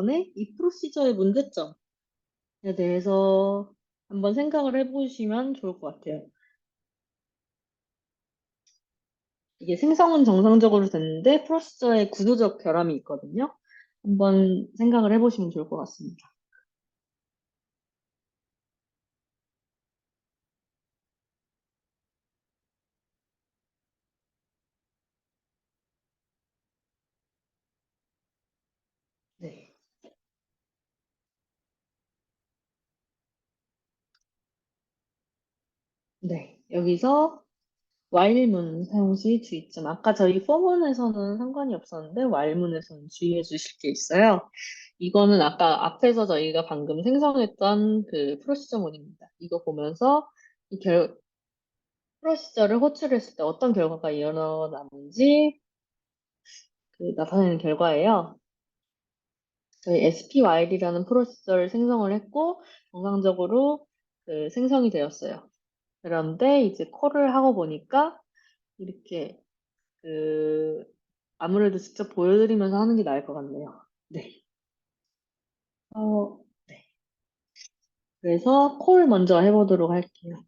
전에 이 프로시저의 문제점에 대해서 한번 생각을 해보시면 좋을 것 같아요. 이게 생성은 정상적으로 됐는데 프로시저에 구조적 결함이 있거든요. 한번 생각을 해보시면 좋을 것 같습니다. 네. 네. 여기서 while문 사용 시 주의점. 아까 저희 for문에서는 상관이 없었는데 while문에서는 주의해 주실 게 있어요. 이거는 아까 앞에서 저희가 방금 생성했던 그 프로시저문입니다. 이거 보면서 이 프로시저를 호출했을 때 어떤 결과가 일어나는지 나타내는 결과예요. 저희 SPYL이라는 프로세서를 생성을 했고 정상적으로 생성이 되었어요. 그런데 이제 콜을 하고 보니까 이렇게 그 아무래도 직접 보여드리면서 하는 게 나을 것 같네요. 네. 네. 그래서 콜 먼저 해보도록 할게요.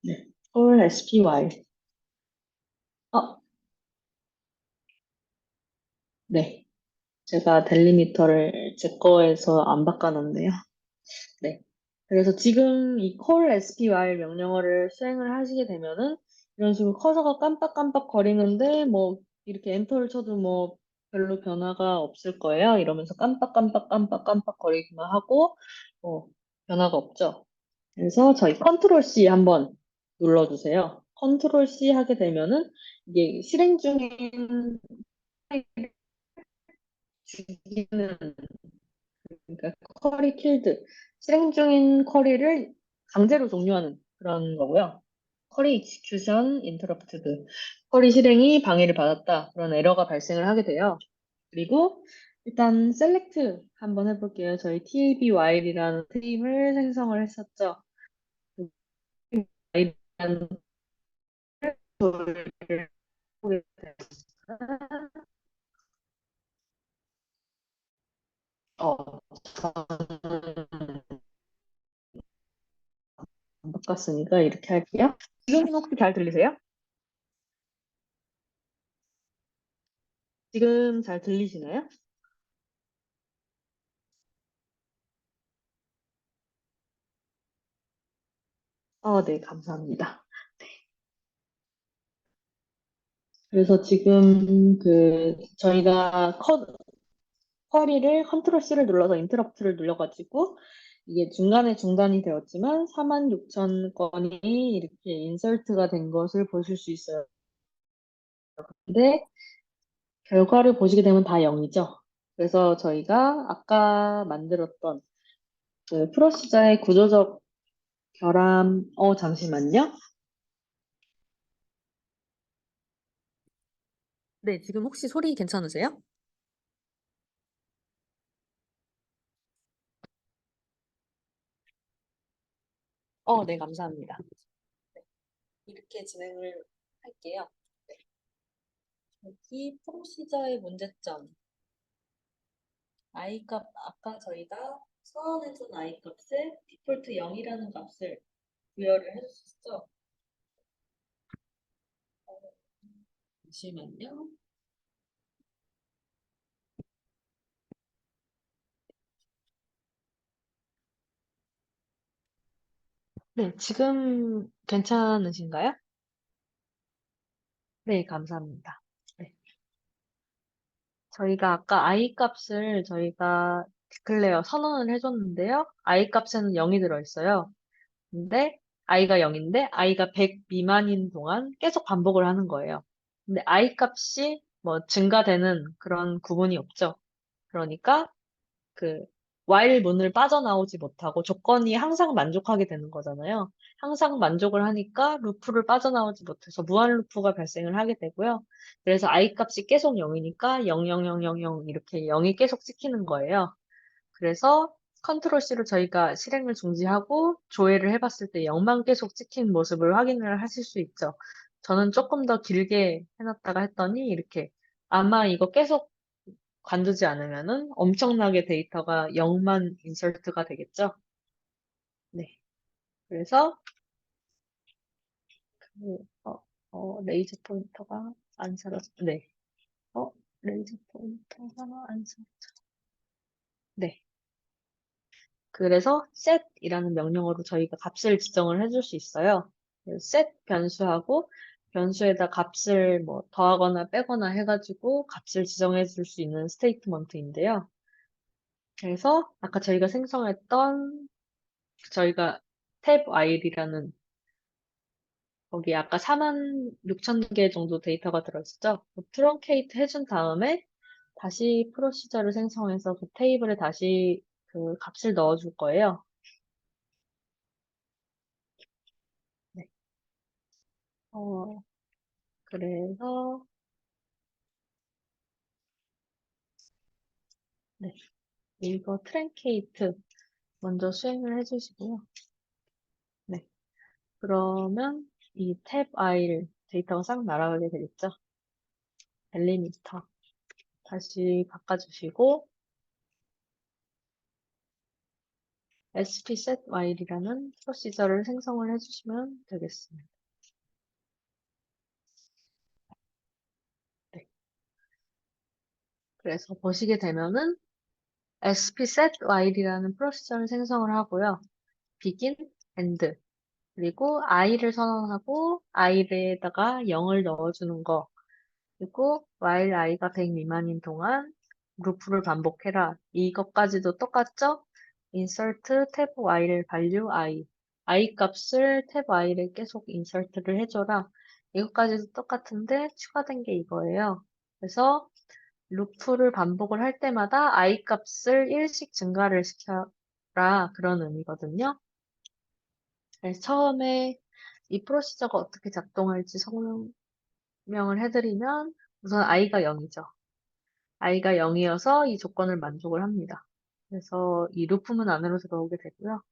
네. 콜 SPY. 어, 네. 제가 델리미터를 제 거에서 안 바꿔놨네요. 네. 그래서 지금 이 call SPY 명령어를 수행을 하시게 되면은 이런 식으로 커서가 깜빡깜빡 거리는데 뭐 이렇게 엔터를 쳐도 뭐 별로 변화가 없을 거예요. 이러면서 깜빡깜빡 거리기만 하고 변화가 없죠. 그래서 저희 컨트롤 C 한번 눌러주세요. 컨트롤 C 하게 되면은 이게 실행 중인 죽이는 그러니까 쿼리 킬드 실행 중인 쿼리를 강제로 종료하는 그런 거고요. 쿼리 익스큐션 인터럽트드 쿼리 실행이 방해를 받았다 그런 에러가 발생을 하게 돼요. 그리고 일단 셀렉트 한번 해볼게요. 저희 tab while이라는 트립을 생성을 했었죠. while이라는 툴을 보게 되면 저는 안 바꿨으니까 이렇게 할게요. 지금 혹시 잘 들리세요? 지금 잘 들리시나요? 네, 감사합니다. 그래서 지금 저희가 쿼리를 컨트롤 C를 눌러서 인터럽트를 눌러가지고 이게 중간에 중단이 되었지만 46,000 건이 이렇게 인설트가 된 것을 보실 수 있어요. 근데 결과를 보시게 되면 다 0이죠. 그래서 저희가 아까 만들었던 그 프로시저의 구조적 결함, 잠시만요. 네, 지금 혹시 소리 괜찮으세요? 네, 감사합니다. 네, 이렇게 진행을 할게요. 네, 여기 프로시저의 문제점. i값, 아까 저희가 서원에선 i값에 디폴트 0이라는 값을 부여를 해줬었죠. 잠시만요. 네, 지금 괜찮으신가요? 네, 감사합니다. 네. 저희가 아까 i 값을 저희가 디클레어 선언을 해줬는데요. i 값에는 0이 들어있어요. 근데 i가 0인데 i가 100 미만인 동안 계속 반복을 하는 거예요. 근데 i 값이 뭐 증가되는 그런 구분이 없죠. 그러니까 그 while 문을 빠져나오지 못하고 조건이 항상 만족하게 되는 거잖아요. 항상 만족을 하니까 루프를 빠져나오지 못해서 무한 루프가 발생을 하게 되고요. 그래서 i 값이 계속 0이니까 0, 0, 0, 0, 0 이렇게 0이 계속 찍히는 거예요. 그래서 컨트롤 C로 저희가 실행을 중지하고 조회를 해봤을 때 0만 계속 찍힌 모습을 확인을 하실 수 있죠. 저는 조금 더 길게 해놨다가 했더니 이렇게 아마 이거 계속 관두지 않으면은 엄청나게 데이터가 0만 인설트가 되겠죠? 네. 그래서 그, 레이저 포인터가 안 사라져. 네. 어, 레이저 포인터가 안 사라져. 네. 그래서 set이라는 명령어로 저희가 값을 지정을 해줄 수 있어요. set 변수하고 변수에다 값을 뭐 더하거나 빼거나 해가지고 값을 지정해 줄 수 있는 스테이트먼트인데요. 그래서 아까 저희가 생성했던 저희가 탭 while이라는 거기 아까 4만 6천 개 정도 데이터가 들어있었죠. 트렁케이트 해준 다음에 다시 프로시저를 생성해서 그 테이블에 다시 그 값을 넣어줄 거예요. 네. 어, 그래서 네. 이거 트랭케이트 먼저 수행을 해주시고요. 네. 그러면 이 탭 아이를 데이터가 싹 날아가게 되겠죠. 델리미터 다시 바꿔주시고 spsetwhile이라는 프로시저를 생성을 해주시면 되겠습니다. 네. 그래서 보시게 되면은 spsetwhile이라는 프로시저를 생성을 하고요. begin, end 그리고 i를 선언하고 i에다가 0을 넣어주는 거 그리고 while i가 100 미만인 동안 루프를 반복해라. 이것까지도 똑같죠? insert tab while value i 값을 tab while에 계속 insert를 해줘라. 이것까지도 똑같은데 추가된 게 이거예요. 그래서 루프를 반복을 할 때마다 i 값을 1씩 증가를 시켜라. 그런 의미거든요. 그래서 처음에 이 프로시저가 어떻게 작동할지 설명을 해드리면 우선 i가 0이죠. i가 0이어서 이 조건을 만족을 합니다. 그래서 이 루프문 안으로 들어오게 되고요.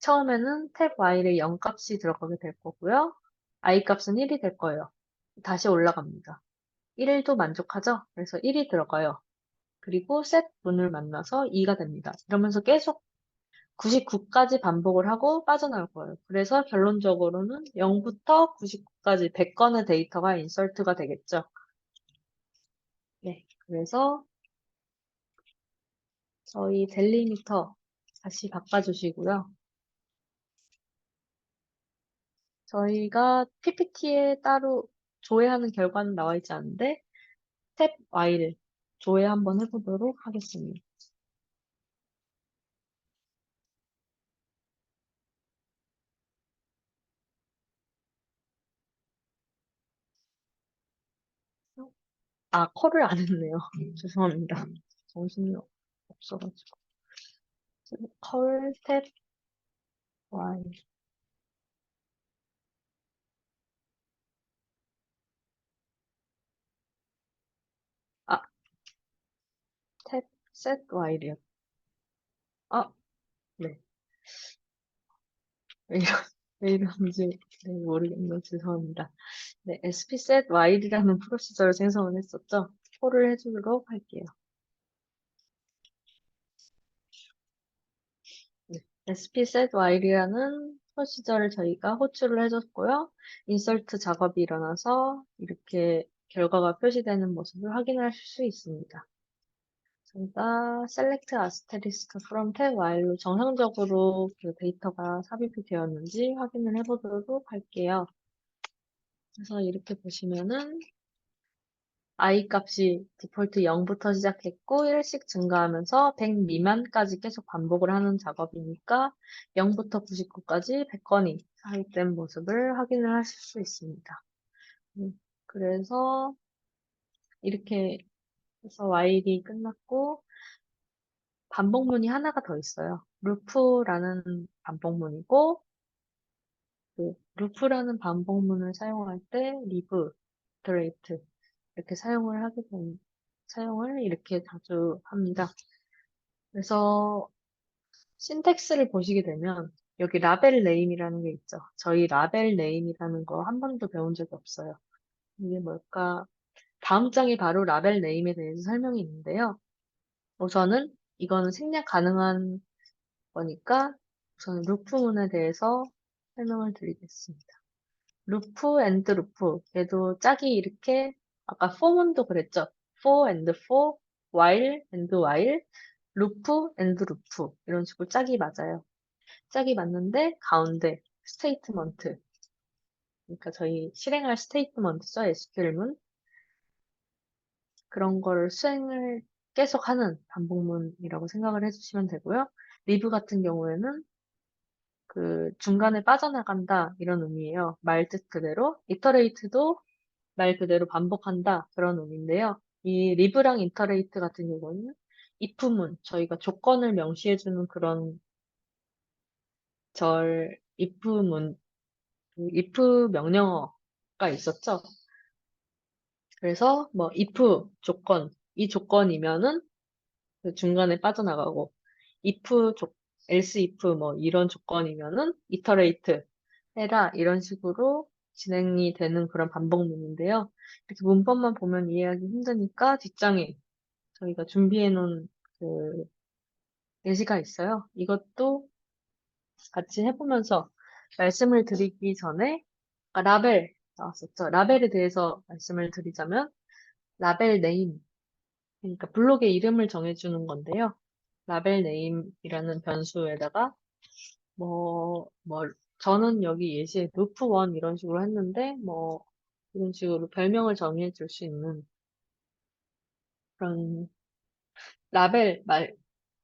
처음에는 탭 while에 0 값이 들어가게 될 거고요. i 값은 1이 될 거예요. 다시 올라갑니다. 1도 만족하죠? 그래서 1이 들어가요. 그리고 set 문을 만나서 2가 됩니다. 이러면서 계속 99까지 반복을 하고 빠져나올 거예요. 그래서 결론적으로는 0부터 99까지 100건의 데이터가 인설트가 되겠죠. 네. 그래서 저희 델리미터 다시 바꿔주시고요. 저희가 PPT에 따로 조회하는 결과는 나와 있지 않은데 탭 Y를 조회 한번 해보도록 하겠습니다. 아, 컬을 안 했네요. 죄송합니다. 정신이 없어가지고. 컬, 탭, Y. 아, 탭, 셋, Y요. 아, 네. 왜 이런, 왜 이런지 네, 모르겠네요. 죄송합니다. 네, spset while이라는 프로시저를 생성을 했었죠. 콜을 해주도록 할게요. 네, spset while이라는 프로시저를 저희가 호출을 해줬고요. 인설트 작업이 일어나서 이렇게 결과가 표시되는 모습을 확인하실 수 있습니다. 저희가 select asterisk from tab while로 정상적으로 그 데이터가 삽입이 되었는지 확인을 해보도록 할게요. 그래서 이렇게 보시면은 i 값이 디폴트 0부터 시작했고 1씩 증가하면서 100 미만까지 계속 반복을 하는 작업이니까 0부터 99까지 100건이 삽입된 모습을 확인을 하실 수 있습니다. 그래서 이렇게 해서 while이 끝났고 반복문이 하나가 더 있어요. 루프라는 반복문이고 그 루프라는 반복문을 사용할 때 live, iterate 이렇게 사용을 이렇게 자주 합니다. 그래서 신텍스를 보시게 되면 여기 라벨 네임이라는 게 있죠. 저희 라벨 네임이라는 거 한 번도 배운 적이 없어요. 이게 뭘까? 다음 장이 바로 라벨 네임에 대해서 설명이 있는데요. 우선은 이거는 생략 가능한 거니까 우선 루프문에 대해서 설명을 드리겠습니다. 루프 앤드 루프. 얘도 짝이 이렇게 아까 for문도 그랬죠. for and for, while and while, 루프 앤드 루프. 이런 식으로 짝이 맞아요. 짝이 맞는데 가운데 스테이트먼트. 그러니까 저희 실행할 스테이트먼트죠. SQL문. 그런 거를 수행을 계속 하는 반복문이라고 생각을 해주시면 되고요. 리브 같은 경우에는 그 중간에 빠져나간다 이런 의미예요. 말 뜻 그대로. 이터레이트도 말 그대로 반복한다 그런 의미인데요. 이 리브랑 이터레이트 같은 경우는 if문 저희가 조건을 명시해주는 그런 if문 if 명령어가 있었죠. 그래서 뭐 if 조건 이 조건이면은 그 중간에 빠져나가고 if else if 뭐 이런 조건이면은 iterate 해라 이런 식으로 진행이 되는 그런 반복문인데요. 이렇게 문법만 보면 이해하기 힘드니까 뒷장에 저희가 준비해 놓은 그 예시가 있어요. 이것도 같이 해보면서 말씀을 드리기 전에 아까 라벨 나왔었죠. 라벨에 대해서 말씀을 드리자면 라벨 네임 그러니까 블록의 이름을 정해주는 건데요. 라벨 네임이라는 변수에다가 저는 여기 예시에 루프1 이런 식으로 했는데 이런 식으로 별명을 정해 줄 수 있는 그런 라벨 말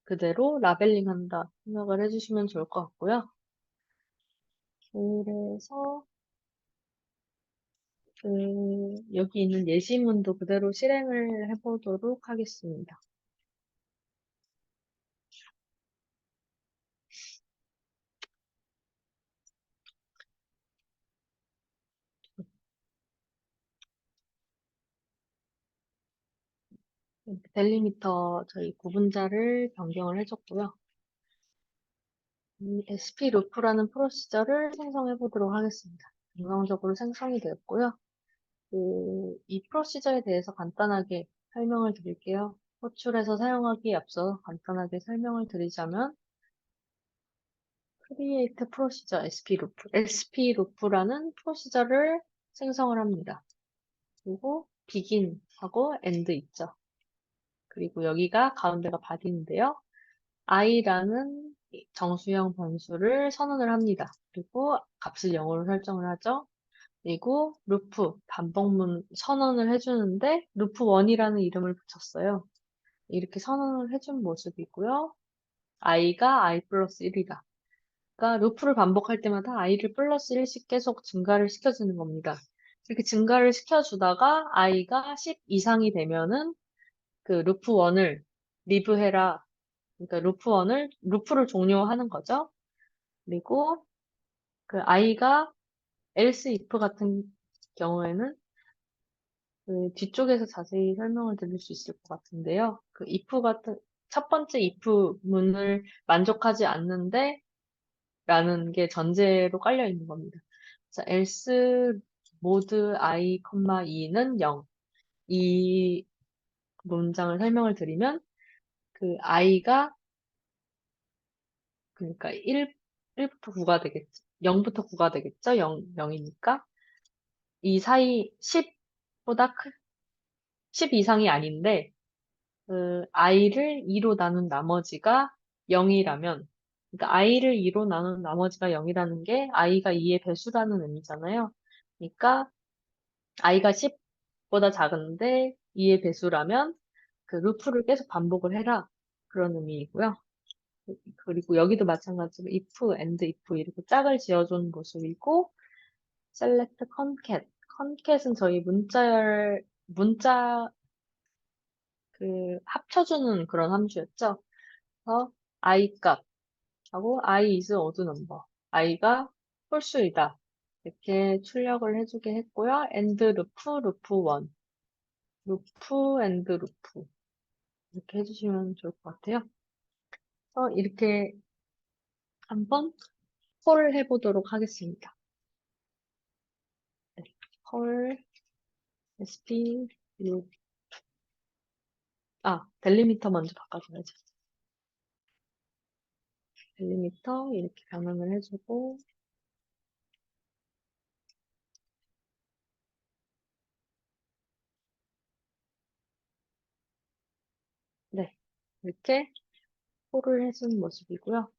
그대로 라벨링 한다 생각을 해주시면 좋을 것 같고요. 그래서 여기 있는 예시문도 그대로 실행을 해보도록 하겠습니다. 델리미터 저희 구분자를 변경을 해줬고요. SP 루프라는 프로시저를 생성해 보도록 하겠습니다. 정상적으로 생성이 되었고요. 이 프로시저에 대해서 간단하게 설명을 드릴게요. 호출해서 사용하기에 앞서 간단하게 설명을 드리자면 create procedure SP 루프, SP 루프라는 프로시저를 생성을 합니다. 그리고 begin 하고 end 있죠. 그리고 여기가 가운데가 body인데요. i라는 정수형 변수를 선언을 합니다. 그리고 값을 0으로 설정을 하죠. 그리고 루프, 반복문 선언을 해주는데 루프1이라는 이름을 붙였어요. 이렇게 선언을 해준 모습이고요. i가 i 플러스 1이다. 그러니까 루프를 반복할 때마다 i를 플러스 1씩 계속 증가를 시켜주는 겁니다. 이렇게 증가를 시켜주다가 i가 10 이상이 되면은 그 루프1을 리브해라. 그러니까 루프를 종료하는 거죠. 그리고 그 i가 else if 같은 경우에는 그 뒤쪽에서 자세히 설명을 드릴 수 있을 것 같은데요. 그 if 같은 첫 번째 if 문을 만족하지 않는데 라는 게 전제로 깔려 있는 겁니다. 자, else 모드 i, 2는 0. 이 문장을 설명을 드리면 그 i가 그러니까 1부터 9가 되겠죠. 0부터 9가 되겠죠. 0이니까. 이 사이 10보다 10 이상이 아닌데 그 i를 2로 나눈 나머지가 0이라면 그러니까 i를 2로 나눈 나머지가 0이라는 게 i가 2의 배수라는 의미잖아요. 그러니까 i가 10보다 작은데 2의 배수라면 그 루프를 계속 반복을 해라. 그런 의미이고요. 그리고 여기도 마찬가지로 if, and if 이렇게 짝을 지어준 모습이고 select concat. concat은 저희 문자 합쳐주는 그런 함수였죠. 그래서 i 값하고 i is odd number. i가 홀수이다. 이렇게 출력을 해주게 했고요. and 루프 1. 루프 and 루프. 이렇게 해주시면 좋을 것 같아요. 이렇게 한번 콜 해보도록 하겠습니다. 네, 콜, sp 요- 델리미터 먼저 바꿔줘야죠. 델리미터 이렇게 변환을 해주고, 네. 이렇게 콜을 해준 모습이고요.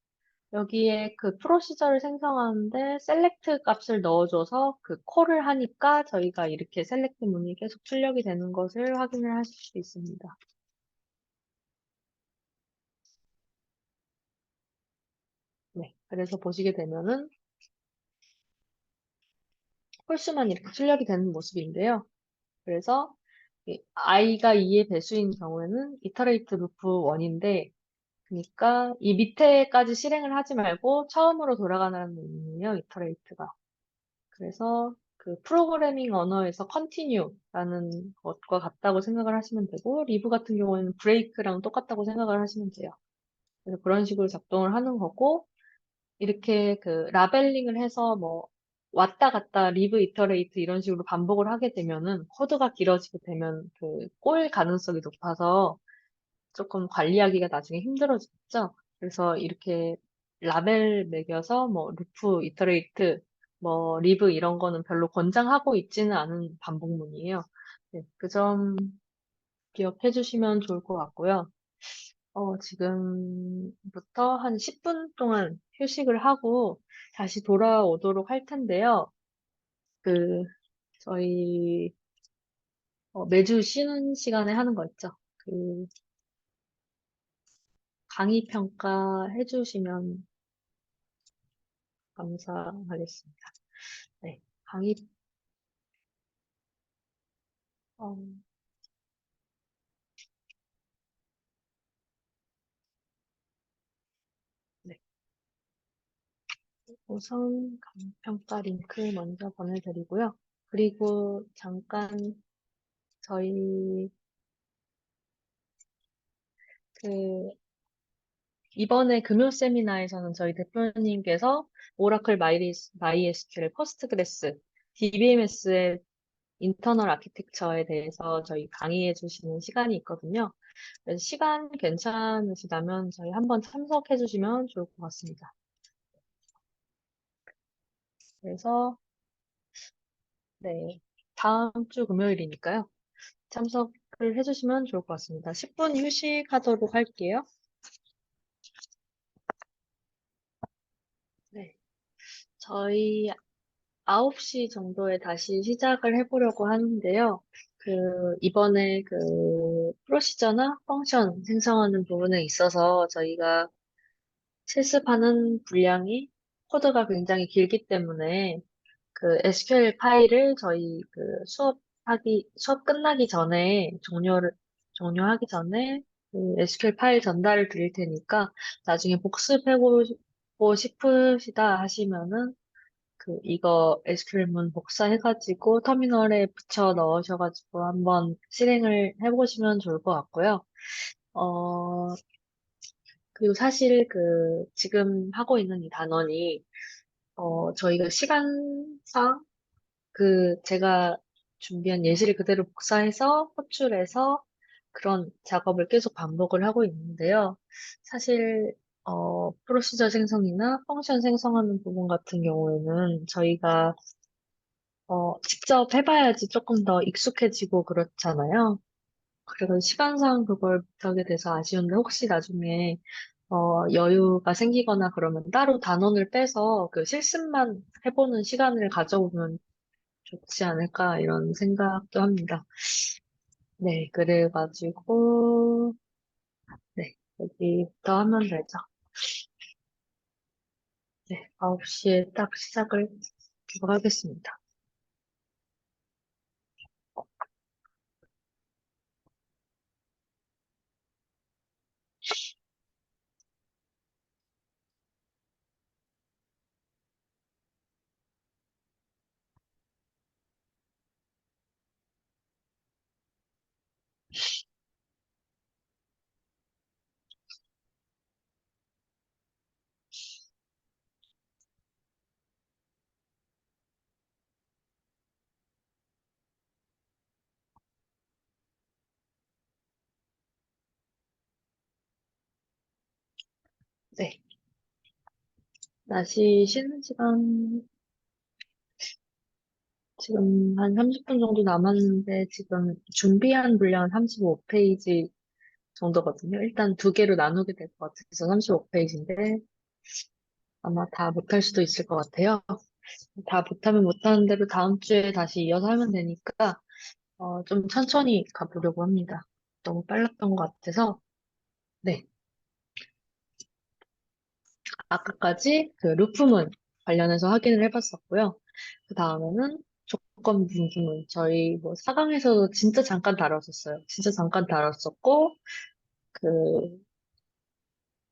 여기에 그 프로시저를 생성하는데 셀렉트 값을 넣어줘서 그 콜을 하니까 저희가 이렇게 셀렉트 문이 계속 출력이 되는 것을 확인을 하실 수 있습니다. 네. 그래서 보시게 되면은 홀수만 이렇게 출력이 되는 모습인데요. 그래서 i가 2의 배수인 경우에는 이터레이트 루프 1인데, 그러니까 이 밑에까지 실행을 하지 말고 처음으로 돌아가는 의미예요, 이터레이트가. 그래서 그 프로그래밍 언어에서 continue라는 것과 같다고 생각을 하시면 되고, 리브 같은 경우에는 break랑 똑같다고 생각을 하시면 돼요. 그래서 그런 식으로 작동을 하는 거고, 이렇게 그 라벨링을 해서 뭐 왔다 갔다 리브 이터레이트 이런 식으로 반복을 하게 되면은 코드가 길어지게 되면 그 꼬일 가능성이 높아서 조금 관리하기가 나중에 힘들어지죠. 그래서 이렇게 라벨 매겨서 뭐 루프, 이터레이트, 뭐 리브 이런 거는 별로 권장하고 있지는 않은 반복문이에요. 네, 그 점 기억해 주시면 좋을 것 같고요. 지금부터 한 10분 동안 휴식을 하고 다시 돌아오도록 할 텐데요. 그, 저희, 매주 쉬는 시간에 하는 거 있죠. 그, 강의 평가 해주시면 감사하겠습니다. 네, 강의, 어, 네. 우선 강의 평가 링크 먼저 보내드리고요. 그리고 잠깐 저희 그 이번에 금요 세미나에서는 저희 대표님께서 오라클 마이에스큐엘, 포스트그레스, DBMS의 인터널 아키텍처에 대해서 저희 강의해 주시는 시간이 있거든요. 그래서 시간 괜찮으시다면 저희 한번 참석해 주시면 좋을 것 같습니다. 그래서 네, 다음 주 금요일이니까요. 참석을 해 주시면 좋을 것 같습니다. 10분 휴식하도록 할게요. 네. 저희 9시 정도에 다시 시작을 해보려고 하는데요. 이번에 프로시저나 펑션 생성하는 부분에 있어서 저희가 실습하는 분량이 코드가 굉장히 길기 때문에 그 SQL 파일을 저희 수업 끝나기 전에 종료하기 전에 그 SQL 파일 전달을 드릴 테니까 나중에 복습해보고 싶으시다 하시면은 이거 SQL문 복사해가지고 터미널에 붙여 넣으셔가지고 한번 실행을 해보시면 좋을 것 같고요. 어, 그리고 사실 지금 하고 있는 이 단원이, 저희가 시간상 제가 준비한 예시를 그대로 복사해서 호출해서 그런 작업을 계속 반복을 하고 있는데요. 사실, 프로시저 생성이나 펑션 생성하는 부분 같은 경우에는 저희가 직접 해봐야지 조금 더 익숙해지고 그렇잖아요. 그래서 시간상 그걸 못하게 돼서 아쉬운데 혹시 나중에 여유가 생기거나 그러면 따로 단원을 빼서 그 실습만 해보는 시간을 가져보면 좋지 않을까 이런 생각도 합니다. 네, 그래가지고 네, 여기부터 하면 되죠. 네, 9시에 딱 시작을 하겠습니다. 네. 다시 쉬는 시간 지금 한 30분 정도 남았는데 지금 준비한 분량은 35페이지 정도거든요. 일단 두 개로 나누게 될 것 같아서 35페이지인데 아마 다 못할 수도 있을 것 같아요. 다 못하면 못하는 대로 다음 주에 다시 이어서 하면 되니까 좀 천천히 가보려고 합니다. 너무 빨랐던 것 같아서. 네. 아까까지 그 루프문 관련해서 확인을 해봤었고요. 그 다음에는 조건 분기문. 저희 뭐 4강에서도 진짜 잠깐 다뤘었어요. 진짜 잠깐 다뤘었고, 그,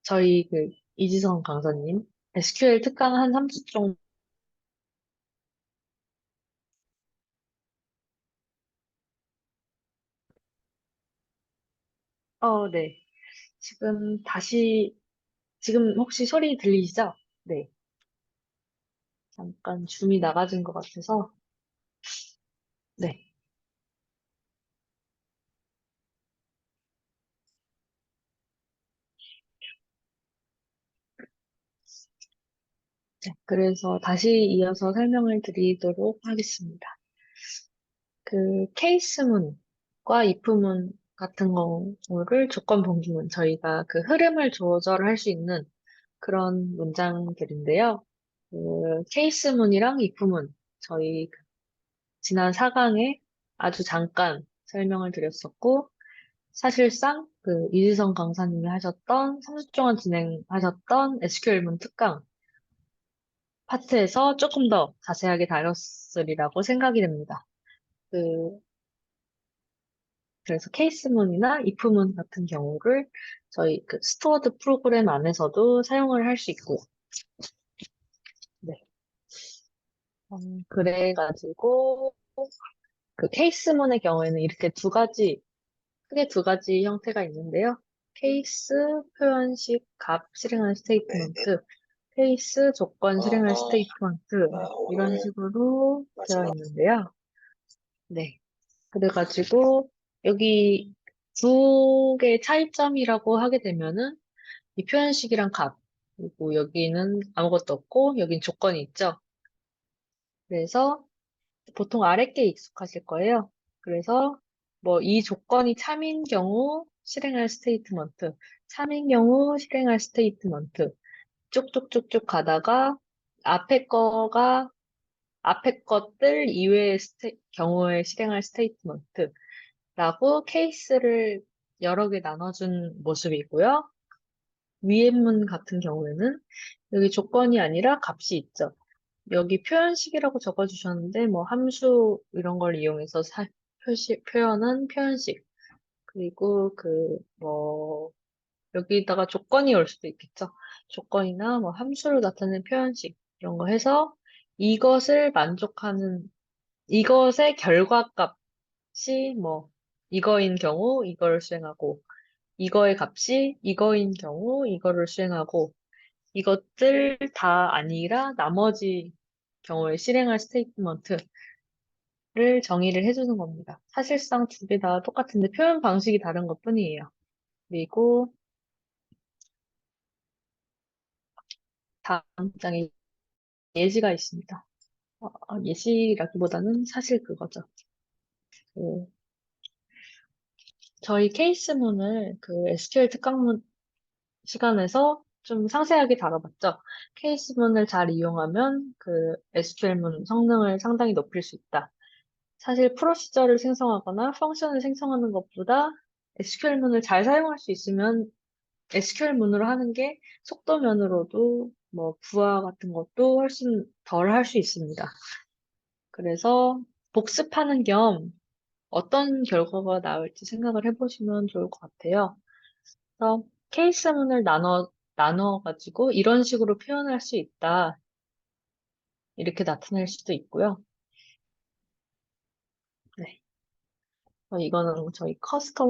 저희 그 이지성 강사님, SQL 특강 한 30주 정도, 네. 지금 다시, 지금 혹시 소리 들리시죠? 네. 잠깐 줌이 나가진 것 같아서, 네. 네. 그래서 다시 이어서 설명을 드리도록 하겠습니다. 그 케이스문과 if문 같은 경우를 조건 분기문, 저희가 그 흐름을 조절할 수 있는 그런 문장들인데요. 그 케이스문이랑 if문, 저희 그 지난 4강에 아주 잠깐 설명을 드렸었고, 사실상 그 이지성 강사님이 하셨던 3주 동안 진행하셨던 SQL문 특강 파트에서 조금 더 자세하게 다뤘으리라고 생각이 됩니다. 그 그래서 케이스문이나 if문 같은 경우를 저희 그 스토어드 프로그램 안에서도 사용을 할 수 있고요. 네. 그래가지고 그 케이스문의 경우에는 이렇게 크게 두 가지 형태가 있는데요. 케이스, 표현식, 값, 실행할 스테이트먼트, 케이스, 조건, 실행할 스테이트먼트 이런 식으로 되어 있는데요. 네. 그래가지고 여기 두 개의 차이점이라고 하게 되면은 이 표현식이랑 값, 그리고 여기는 아무것도 없고, 여긴 조건이 있죠. 그래서 보통 아랫게 익숙하실 거예요. 그래서 뭐 이 조건이 참인 경우 실행할 스테이트먼트, 참인 경우 실행할 스테이트먼트, 쭉쭉쭉쭉 가다가 앞에 거가 앞에 것들 이외의 경우에 실행할 스테이트먼트라고 케이스를 여러 개 나눠준 모습이고요. 위에문 같은 경우에는 여기 조건이 아니라 값이 있죠. 여기 표현식이라고 적어주셨는데, 뭐, 함수, 이런 걸 이용해서 표현한 표현식. 그리고 여기다가 조건이 올 수도 있겠죠. 조건이나 뭐, 함수로 나타내는 표현식. 이런 거 해서 이것을 만족하는, 이것의 결과값이 뭐, 이거인 경우 이거를 수행하고, 이거의 값이 이거인 경우 이거를 수행하고, 이것들 다 아니라 나머지 경우에 실행할 스테이트먼트를 정의를 해주는 겁니다. 사실상 두 개 다 똑같은데 표현 방식이 다른 것뿐이에요. 그리고 다음 장에 예시가 있습니다. 예시라기보다는 사실 그거죠. 그, 저희 케이스문을 그 SQL 특강문 시간에서 좀 상세하게 다뤄봤죠. 케이스문을 잘 이용하면 그 SQL문 성능을 상당히 높일 수 있다. 사실 프로시저를 생성하거나 펑션을 생성하는 것보다 SQL문을 잘 사용할 수 있으면 SQL문으로 하는 게 속도면으로도 뭐 부하 같은 것도 훨씬 덜 할 수 있습니다. 그래서 복습하는 겸 어떤 결과가 나올지 생각을 해보시면 좋을 것 같아요. 그래서 케이스문을 나눠가지고 이런 식으로 표현할 수 있다. 이렇게 나타낼 수도 있고요. 네. 이거는 저희 커스텀